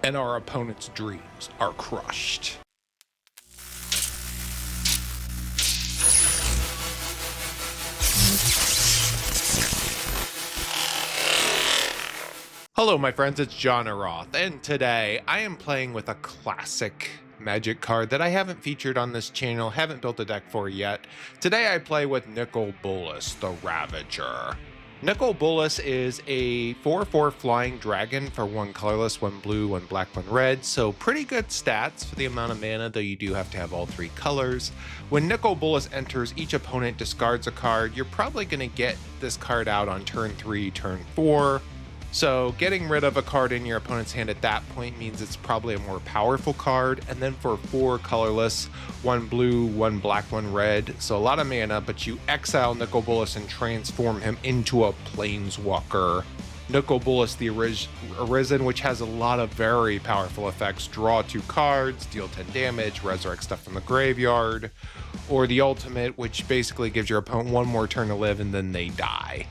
and our opponent's dreams are crushed. Hello my friends, it's Johnaroth, and today I am playing with a classic Magic card that I haven't featured on this channel, haven't built a deck for yet. Today I play with Nicol Bolas, the Ravager. Nicol Bolas is a 4/4 flying dragon for 1 colorless, 1 blue, 1 black, 1 red, so pretty good stats for the amount of mana, though you do have to have all 3 colors. When Nicol Bolas enters, each opponent discards a card. You're probably going to get this card out on turn 3, turn 4. So getting rid of a card in your opponent's hand at that point means it's probably a more powerful card. And then for 4 colorless, 1 blue, 1 black, 1 red. So a lot of mana, but you exile Nicol Bolas and transform him into a planeswalker. Nicol Bolas the Arisen, which has a lot of very powerful effects. Draw 2 cards, deal 10 damage, resurrect stuff from the graveyard. Or the ultimate, which basically gives your opponent 1 more turn to live and then they die.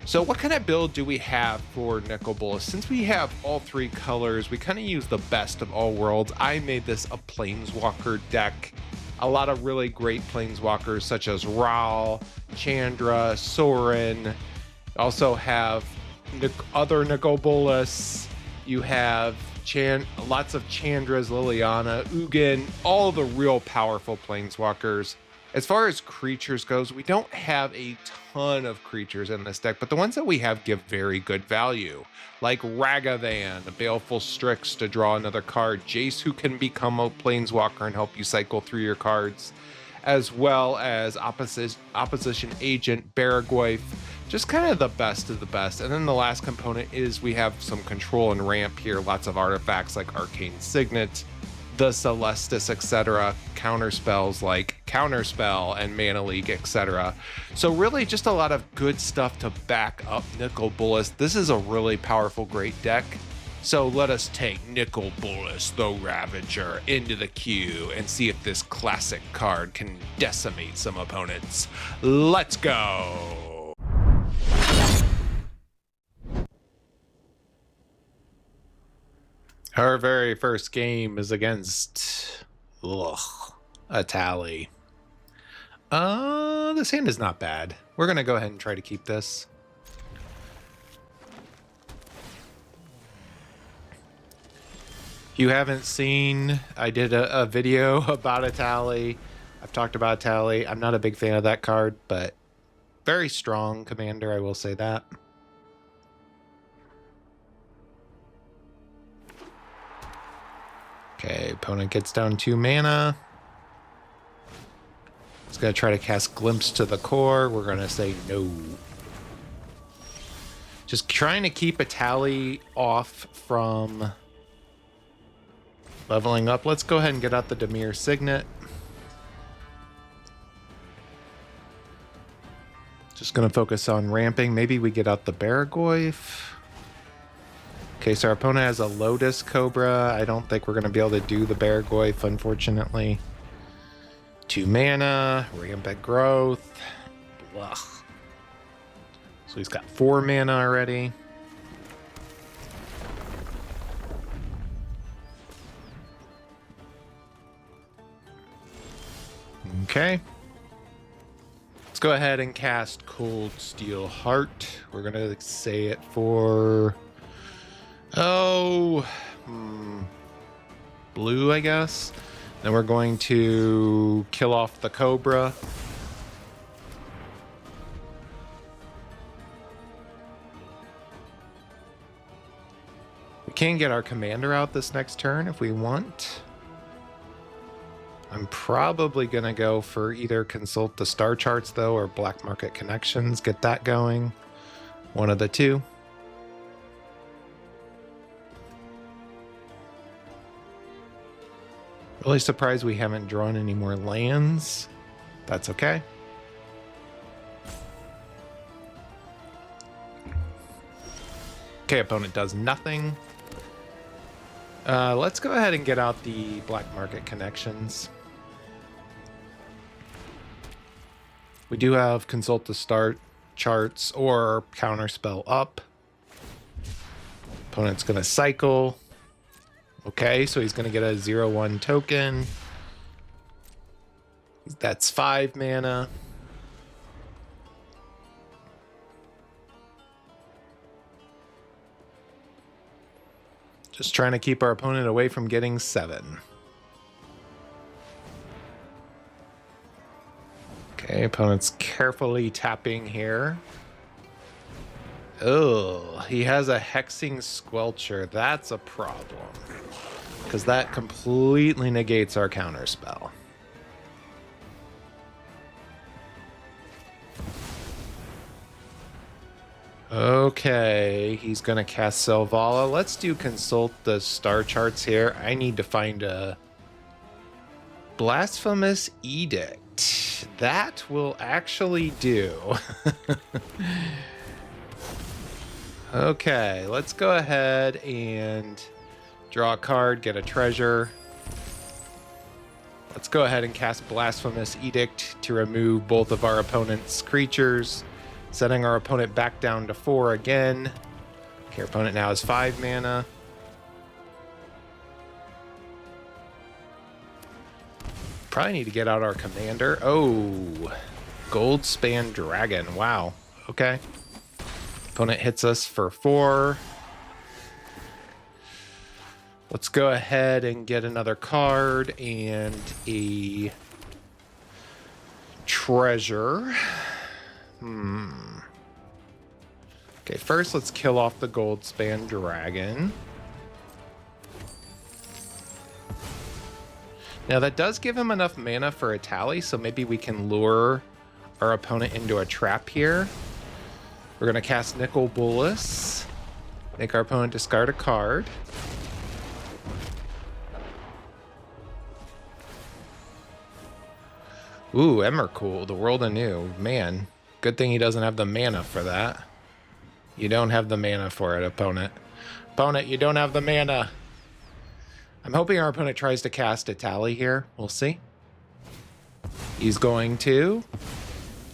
So what kind of build do we have for Nicol Bolas? Since we have all 3 colors, we kind of use the best of all worlds. I made this a planeswalker deck. A lot of really great planeswalkers such as Brawl, Chandra, Sorin. Also have other Nicol Bolas. You have lots of Chandras, Liliana, Ugin, all the real powerful planeswalkers. As far as creatures goes, we don't have a ton of creatures in this deck, but the ones that we have give very good value, like Ragavan, Baleful Strix to draw another card, Jace who can become a planeswalker and help you cycle through your cards, as well as Opposition Agent, Baragwayf, just kind of the best of the best. And then the last component is we have some control and ramp here, lots of artifacts like Arcane Signet, the Celestis, etc., counter spells like Counterspell and Mana Leak, etc. So really just a lot of good stuff to back up Nicol Bolas. This is a really powerful, great deck. So let us take Nicol Bolas, the Ravager, into the queue and see if this classic card can decimate some opponents. Let's go! Our very first game is against a Tally. This hand is not bad. We're gonna go ahead and try to keep this. If you haven't seen, I did a video about a Tally. I've talked about a Tally. I'm not a big fan of that card, but very strong commander, I will say that. Okay, opponent gets down 2 mana. He's going to try to cast Glimpse to the Core. We're going to say no. Just trying to keep a Tally off from leveling up. Let's go ahead and get out the Dimir Signet. Just going to focus on ramping. Maybe we get out the Baragwayf. Okay, so our opponent has a Lotus Cobra. I don't think we're going to be able to do the Baragwayf, unfortunately. 2 mana, Rampant Growth. Blah. So he's got 4 mana already. Okay. Let's go ahead and cast Cold Steel Heart. We're going to say it for... blue, I guess. Then we're going to kill off the Cobra. We can get our commander out this next turn if we want. I'm probably going to go for either Consult the Star Charts, though, or Black Market Connections. Get that going. One of the two. Really surprised we haven't drawn any more lands. That's okay. Okay, opponent does nothing. Let's go ahead and get out the Black Market Connections. We do have Consult the Start Charts or Counterspell up. Opponent's going to cycle. Okay, so he's going to get a 0/1 token. That's 5 mana. Just trying to keep our opponent away from getting 7. Okay, opponent's carefully tapping here. Oh, he has a Hexing Squelcher. That's a problem, because that completely negates our counterspell. Okay, he's going to cast Selvala. Let's do consult the star charts here. I need to find a Blasphemous Edict. That will actually do. Okay, let's go ahead and draw a card, get a treasure. Let's go ahead and cast Blasphemous Edict to remove both of our opponent's creatures, setting our opponent back down to 4 again. Okay, our opponent now has 5 mana. Probably need to get out our commander. Oh, Goldspan Dragon. Wow. Okay. Opponent hits us for 4. Let's go ahead and get another card and a treasure. Okay, first let's kill off the Goldspan Dragon. Now that does give him enough mana for a tally, so maybe we can lure our opponent into a trap here. We're going to cast Nicol Bolas, make our opponent discard a card. Ooh, Emrakul, the world anew. Man, good thing he doesn't have the mana for that. You don't have the mana for it, opponent. Opponent, you don't have the mana. I'm hoping our opponent tries to cast a tally here. We'll see. He's going to.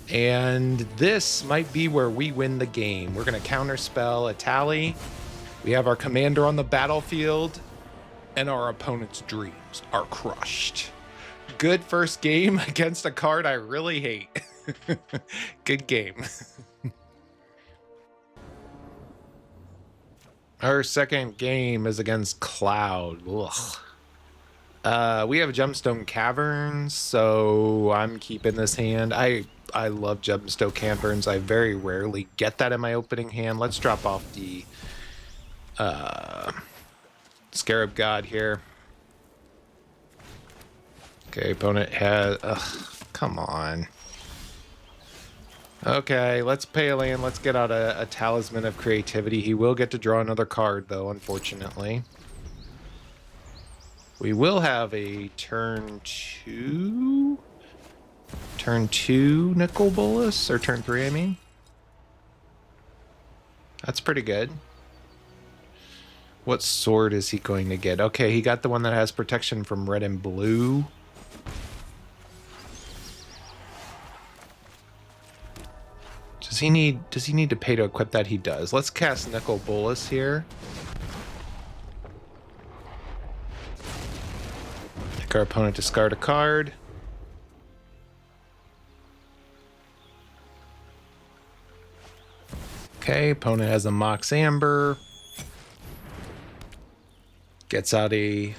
And this might be where we win the game. We're going to counterspell a tally. We have our commander on the battlefield, and our opponent's dreams are crushed. Good first game against a card I really hate. Good game. Our second game is against Cloud. Ugh. We have Gemstone Caverns, so I'm keeping this hand. I love Gemstone Caverns. I very rarely get that in my opening hand. Let's drop off the Scarab God here. Okay, opponent has... come on. Okay, let's pay a land. Let's get out a Talisman of Creativity. He will get to draw another card, though, unfortunately. We will have a turn 2... Turn 2 Nicol Bolas, or turn 3, I mean. That's pretty good. What sword is he going to get? Okay, he got the one that has protection from red and blue. Does he need to pay to equip that? He does. Let's cast Nicol Bolas here. Make our opponent discard a card. Okay, opponent has a Mox Amber. Gets out a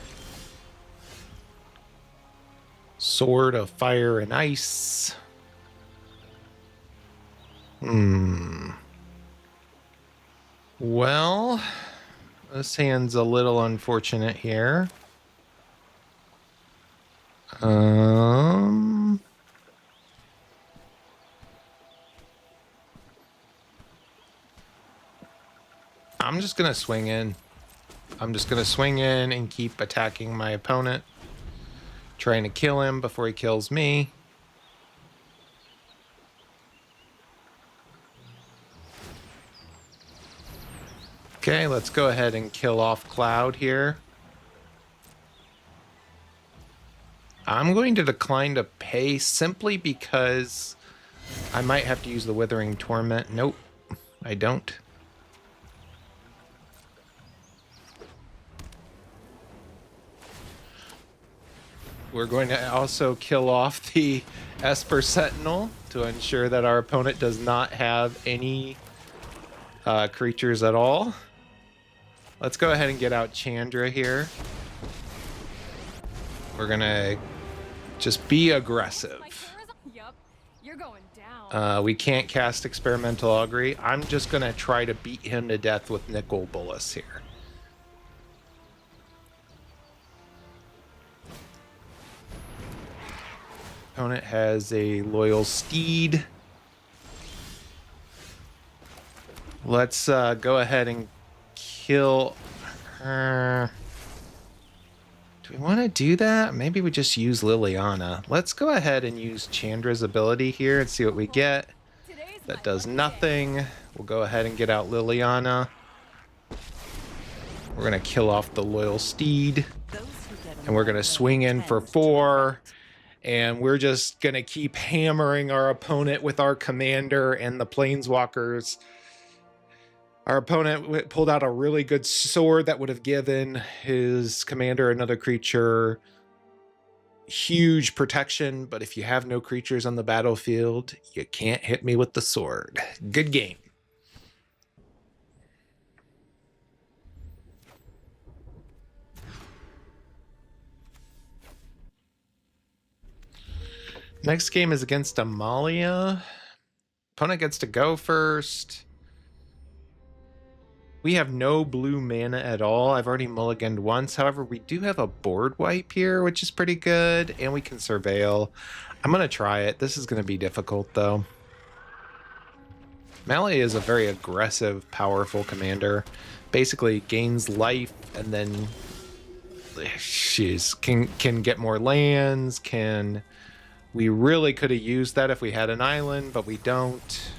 Sword of Fire and Ice. Well, this hand's a little unfortunate here. I'm just gonna swing in. I'm just gonna swing in and keep attacking my opponent, trying to kill him before he kills me. Okay, let's go ahead and kill off Cloud here. I'm going to decline to pay simply because I might have to use the Withering Torment. Nope, I don't. We're going to also kill off the Esper Sentinel to ensure that our opponent does not have any creatures at all. Let's go ahead and get out Chandra here. We're gonna just be aggressive. Yep, you're going down. We can't cast Experimental Augury. I'm just gonna try to beat him to death with Nicol Bolas here. Opponent has a Loyal Steed. Let's go ahead and kill her. Do we want to do that? Maybe we just use Liliana. Let's go ahead and use Chandra's ability here and see what we get. That does nothing. We'll go ahead and get out Liliana. We're going to kill off the Loyal Steed. And we're going to swing in for 4. And we're just going to keep hammering our opponent with our commander and the planeswalkers. Our opponent pulled out a really good sword that would have given his commander another creature huge protection. But if you have no creatures on the battlefield, you can't hit me with the sword. Good game. Next game is against Amalia. Opponent gets to go first. We have no blue mana at all. I've already mulliganed once. However, we do have a board wipe here, which is pretty good. And we can surveil. I'm going to try it. This is going to be difficult, though. Amalia is a very aggressive, powerful commander. Basically gains life and then can get more lands, can... We really could have used that if we had an island, but we don't.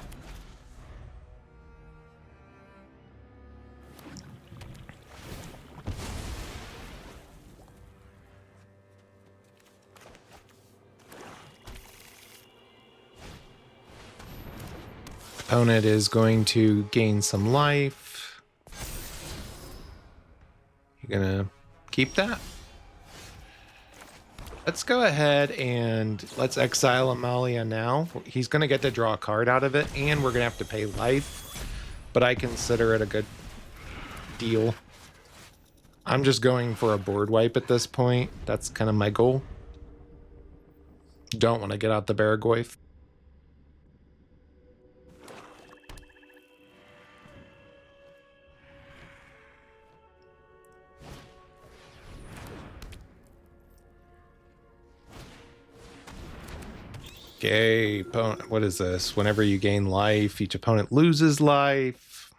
Opponent is going to gain some life. You're gonna keep that? Let's go ahead and let's exile Amalia now. He's going to get to draw a card out of it, and we're going to have to pay life. But I consider it a good deal. I'm just going for a board wipe at this point. That's kind of my goal. Don't want to get out the Baragoyf. Okay, opponent, what is this? Whenever you gain life, each opponent loses life.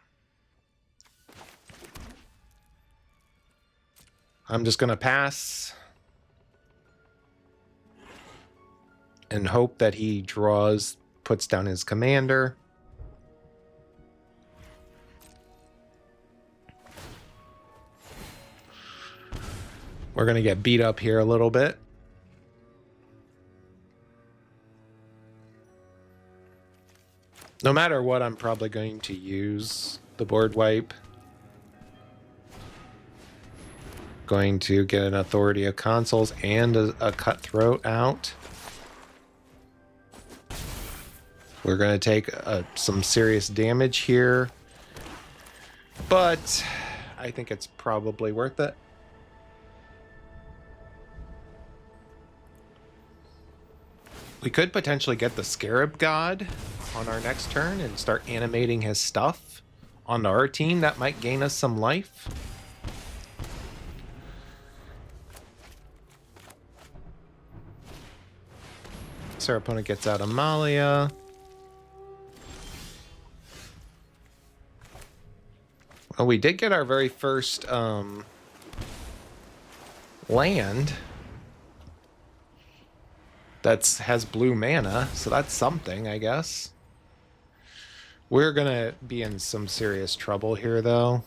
I'm just going to pass and hope that he puts down his commander. We're going to get beat up here a little bit. No matter what, I'm probably going to use the board wipe. Going to get an Authority of Consuls and a Cutthroat out. We're going to take some serious damage here. But I think it's probably worth it. We could potentially get the Scarab God on our next turn and start animating his stuff onto our team. That might gain us some life. So our opponent gets out Amalia. Well, we did get our very first land that has blue mana, so that's something, I guess. We're gonna be in some serious trouble here, though.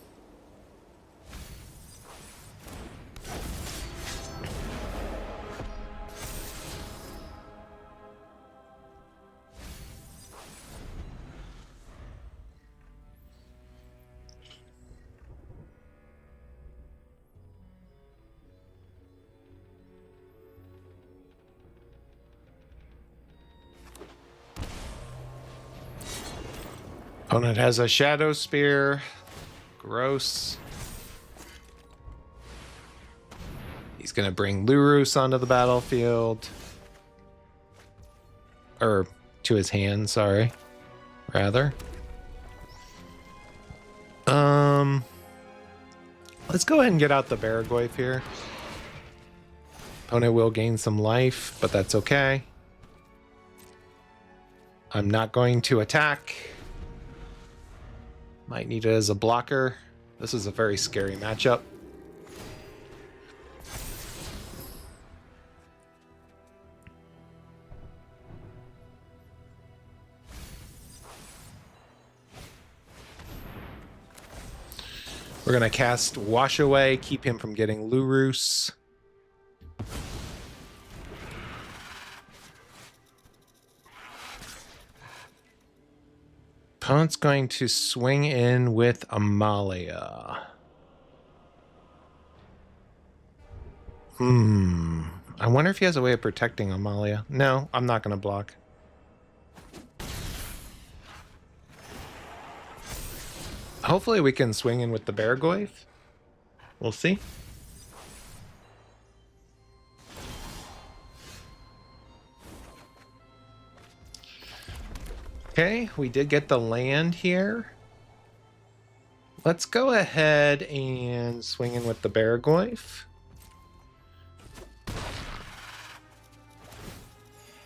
Opponent has a Shadow Spear. Gross. He's going to bring Lurus onto the battlefield. Or to his hand, sorry. Rather. Let's go ahead and get out the Baragoyf here. Opponent will gain some life, but that's okay. I'm not going to attack. Might need it as a blocker. This is a very scary matchup. We're going to cast Wash Away, keep him from getting Lurus. Opponent's going to swing in with Amalia. I wonder if he has a way of protecting Amalia. No, I'm not going to block. Hopefully we can swing in with the Baragoyf. We'll see. Okay, we did get the land here. Let's go ahead and swing in with the Baragoyf.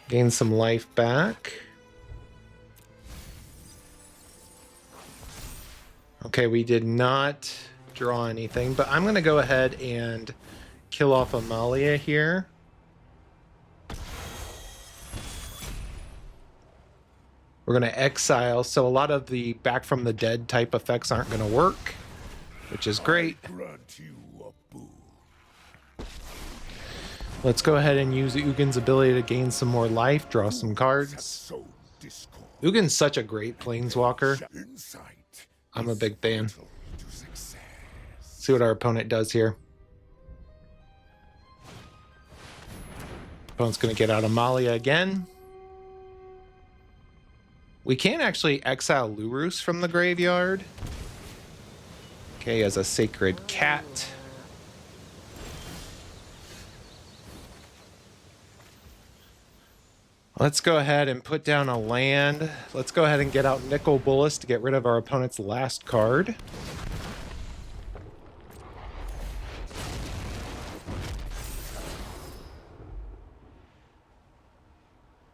Gain some life back. Okay, we did not draw anything, but I'm going to go ahead and kill off Amalia here. We're going to exile, so a lot of the back from the dead type effects aren't going to work, which is great. Let's go ahead and use Ugin's ability to gain some more life, draw some cards. Ugin's such a great planeswalker. I'm a big fan. See what our opponent does here. Opponent's going to get out Amalia again. We can actually exile Lurus from the graveyard. Okay, as a Sacred Cat. Let's go ahead and put down a land. Let's go ahead and get out Nicol Bolas to get rid of our opponent's last card.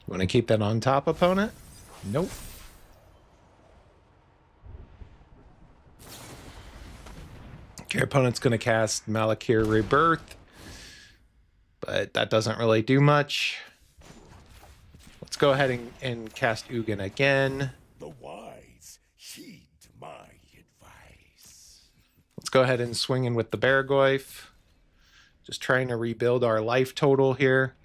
Want to keep that on top, opponent? Nope. Okay, opponent's going to cast Malakir Rebirth, but that doesn't really do much. Let's go ahead and cast Ugin again. The wise heed my advice. Let's go ahead and swing in with the Baragoyf. Just trying to rebuild our life total here.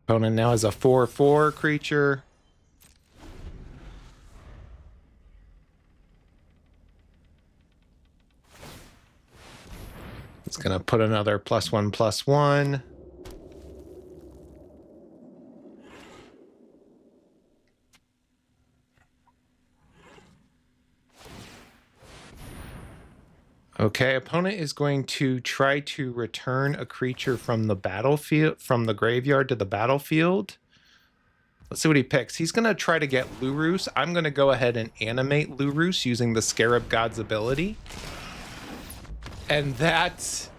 Opponent now has a 4/4 creature. It's going to put another +1/+1. Okay, opponent is going to try to return a creature from the battlefield, from the graveyard to the battlefield. Let's see what he picks. He's going to try to get Lurus. I'm going to go ahead and animate Lurus using the Scarab God's ability. And that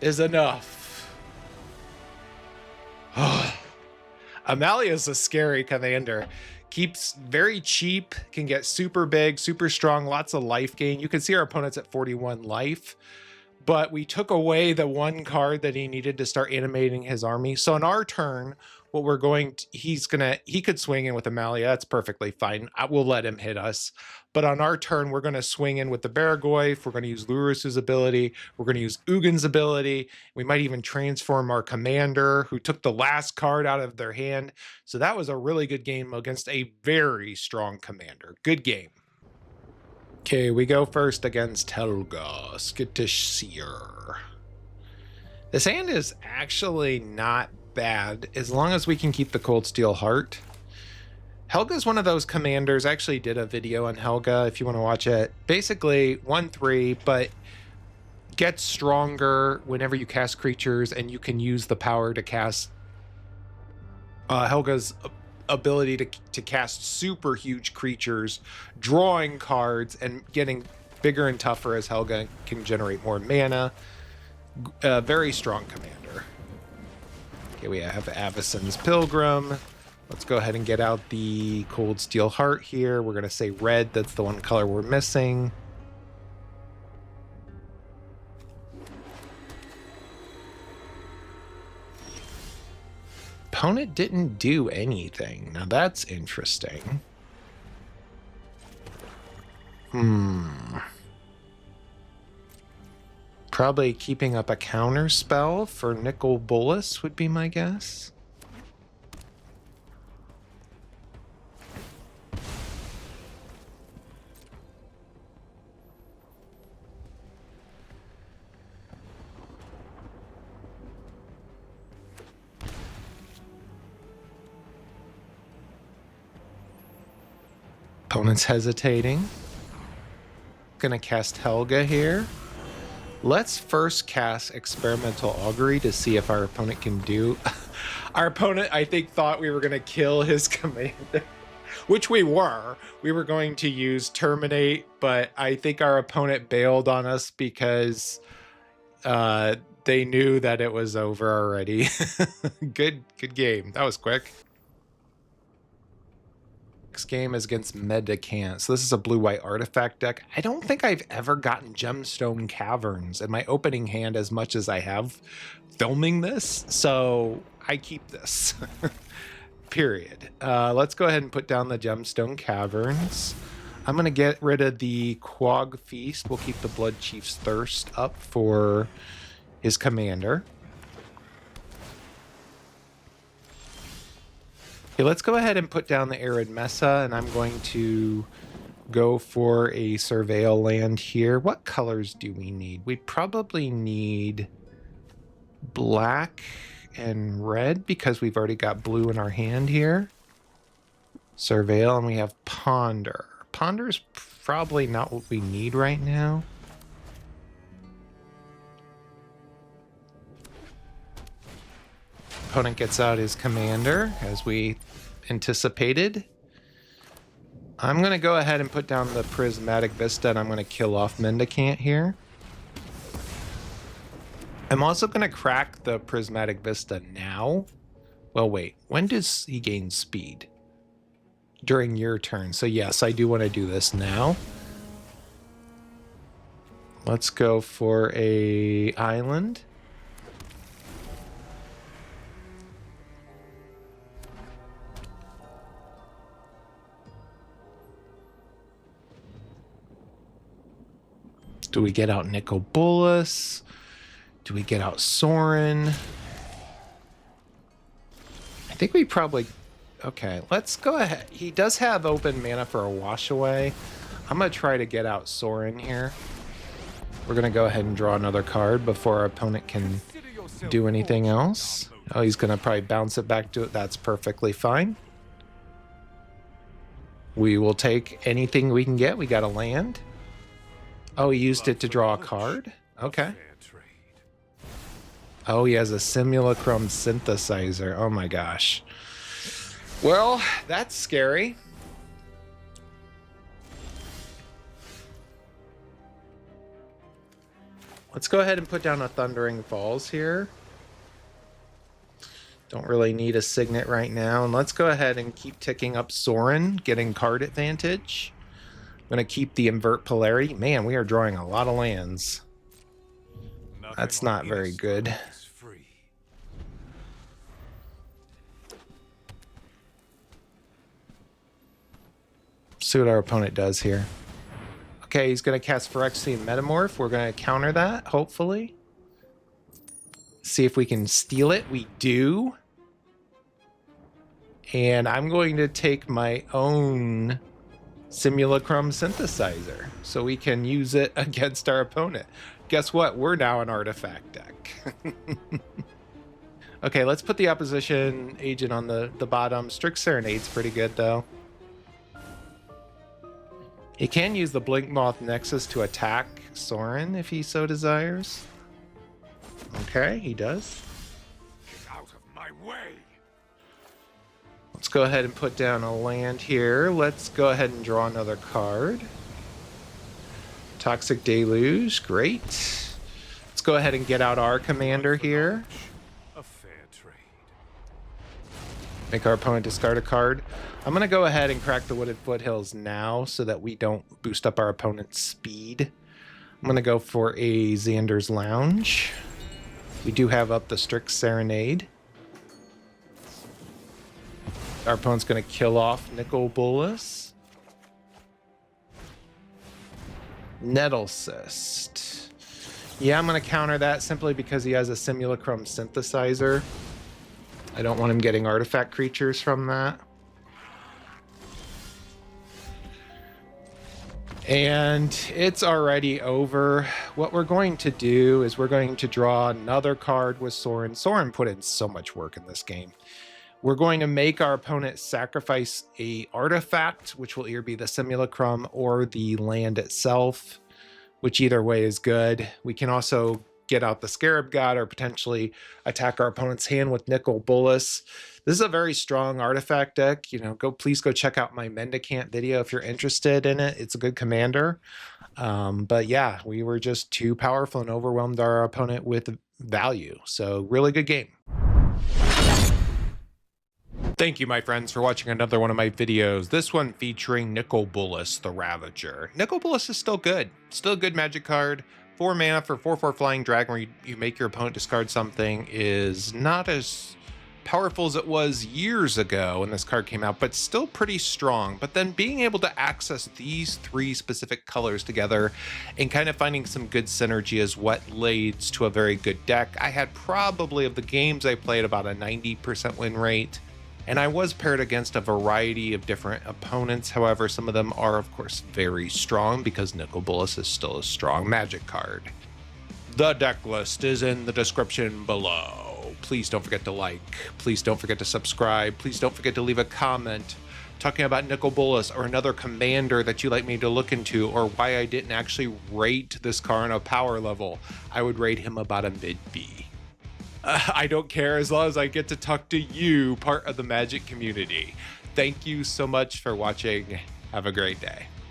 is enough. Amalia's a scary commander. Keeps very cheap, can get super big, super strong, lots of life gain. You can see our opponent's at 41 life, but we took away the one card that he needed to start animating his army. So on our turn, what we're going to, he could swing in with Amalia. That's perfectly fine. We'll let him hit us. But on our turn, we're going to swing in with the Baragoyf. We're going to use Lurus's ability. We're going to use Ugin's ability. We might even transform our commander, who took the last card out of their hand. So that was a really good game against a very strong commander. Good game. Okay, we go first against Helga, Skittish Seer. This hand is actually not bad as long as we can keep the Cold Steel Heart. Helga's one of those commanders. I actually did a video on Helga if you want to watch it. Basically 1/3, but gets stronger whenever you cast creatures, and you can use the power to cast Helga's ability to cast super huge creatures, drawing cards and getting bigger and tougher as Helga can generate more mana. Very strong commander. Okay, we have Avacyn's Pilgrim. Let's go ahead and get out the Cold Steel Heart here. We're going to say red. That's the one color we're missing. Opponent didn't do anything. Now that's interesting. Probably keeping up a counter spell for Nicol Bolas would be my guess. Opponent's hesitating. Gonna cast Helga here. Let's first cast Experimental Augury to see if our opponent can do... Our opponent, I think, thought we were gonna kill his commander, which we were. We were going to use Terminate, but I think our opponent bailed on us because they knew that it was over already. Good game. That was quick. Next game is against Medicant. So this is a blue-white artifact deck. I don't think I've ever gotten Gemstone Caverns in my opening hand as much as I have filming this. So I keep this. Period. Let's go ahead and put down the Gemstone Caverns. I'm going to get rid of the Quag Feast. We'll keep the Blood Chief's Thirst up for his commander. Okay, let's go ahead and put down the Arid Mesa, and I'm going to go for a Surveil land here. What colors do we need? We probably need black and red because we've already got blue in our hand here. Surveil, and we have Ponder. Ponder's probably not what we need right now. Opponent gets out his commander, as we anticipated. I'm going to go ahead and put down the Prismatic Vista, and I'm going to kill off Mendicant here. I'm also going to crack the Prismatic Vista now. Well, wait. When does he gain speed? During your turn. So yes, I do want to do this now. Let's go for a island. Do we get out Nicol Bolas? Do we get out Sorin? I think we probably... Okay, let's go ahead. He does have open mana for a wash away. I'm going to try to get out Sorin here. We're going to go ahead and draw another card before our opponent can do anything else. Oh, he's going to probably bounce it back to it. That's perfectly fine. We will take anything we can get. We got a land. Oh, he used it to draw a card? Okay. Oh, he has a Simulacrum Synthesizer. Oh my gosh. Well, that's scary. Let's go ahead and put down a Thundering Falls here. Don't really need a Signet right now. And let's go ahead and keep ticking up Sorin, getting card advantage. I'm going to keep the Invert Polarity. Man, we are drawing a lot of lands. That's not very good. See what our opponent does here. Okay, he's going to cast Phyrexian Metamorph. We're going to counter that, hopefully. See if we can steal it. We do. And I'm going to take my own simulacrum synthesizer, so we can use it against our opponent. Guess what? We're now an artifact deck. Okay, let's put the opposition agent on the bottom. Strict Serenade's pretty good, though. He can use the Blink Moth Nexus to attack Soren if he so desires. Okay, he does. Get out of my way! Let's go ahead and put down a land here. Let's go ahead and draw another card. Toxic Deluge, great. Let's go ahead and get out our commander here. A fair trade. Make our opponent discard a card. I'm going to go ahead and crack the Wooded Foothills now so that we don't boost up our opponent's speed. I'm going to go for a Xander's Lounge. We do have up the Strict Serenade. Our opponent's going to kill off Nicol Bolas. Nettle Cyst. Yeah, I'm going to counter that simply because he has a Simulacrum Synthesizer. I don't want him getting artifact creatures from that. And it's already over. What we're going to do is we're going to draw another card with Soren. Soren put in so much work in this game. We're going to make our opponent sacrifice a artifact, which will either be the Simulacrum or the land itself, which either way is good. We can also get out the Scarab God or potentially attack our opponent's hand with Nicol Bolas. This is a very strong artifact deck. Please go check out my Mendicant video if you're interested in it. It's a good commander. But yeah, we were just too powerful and overwhelmed our opponent with value. So really good game. Thank you, my friends, for watching another one of my videos. This one featuring Nicol Bolas, the Ravager. Nicol Bolas is still good. Still a good magic card. 4 mana for 4/4 Flying Dragon where you make your opponent discard something is not as powerful as it was years ago when this card came out, but still pretty strong. But then being able to access these 3 specific colors together and kind of finding some good synergy is what leads to a very good deck. I had probably, of the games I played, about a 90% win rate. And I was paired against a variety of different opponents. However, some of them are, of course, very strong because Nicol Bolas is still a strong magic card. The deck list is in the description below. Please don't forget to like. Please don't forget to subscribe. Please don't forget to leave a comment talking about Nicol Bolas or another commander that you'd like me to look into, or why I didn't actually rate this card on a power level. I would rate him about a mid-B. I don't care as long as I get to talk to you, part of the Magic community. Thank you so much for watching. Have a great day.